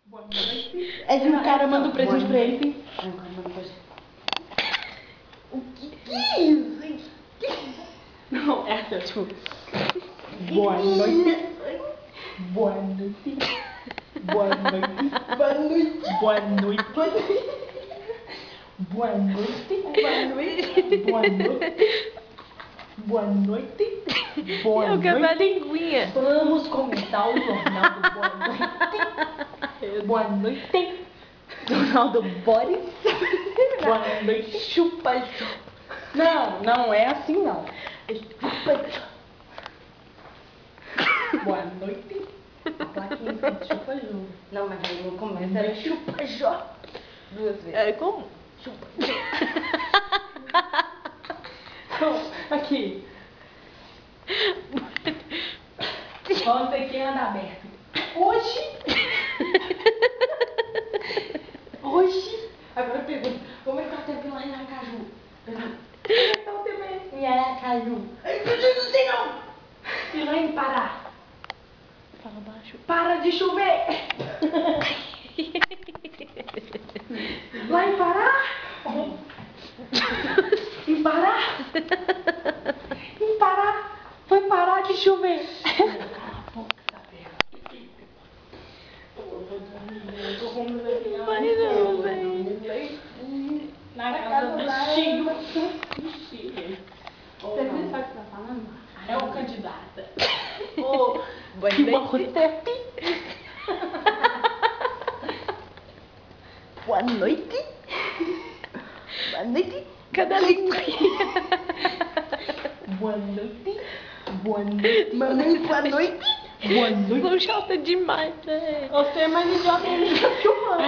Boa noite. É que o cara manda um presente pra ele. O que é isso, hein? Não, essa, tipo... Boa noite. Boa noite. Boa noite. Boa noite. Boa noite. Boa noite. Boa noite. Boa noite. Boa noite. Boa Eu quero a noite. linguinha. Vamos começar o jornal do Boa Noite. Boa noite. Jornal do Boris. Boa noite. Chupa. Não é assim não. Boa noite. A plaquinha de chupa Ju. Não, mas aí no começo era chupa Jó. 2 vezes. É como? Chupa. Então, aqui. Vamos ter que andar aberto. Hoje. Agora eu pergunto, como é que tá o tempo lá em Aracaju? Como é que tá o tempo aí em Aracaju? Ai, meu Deus, não sei não! E lá em Pará? Fala baixo. Para de chover! Lá em Pará? Em Pará? Em Pará? Foi parar de chover! Vai não, velho. Na casa do Chico. Você nem sabe o que tá falando? É o candidato. Ô, Boa Que noite. Boa noite. Boa noite. Cadê a linguinha? Boa noite. Boa noite. boa noite, boa noite. Boa noite. Sou chata demais, velho. Você é mais idiota que eu.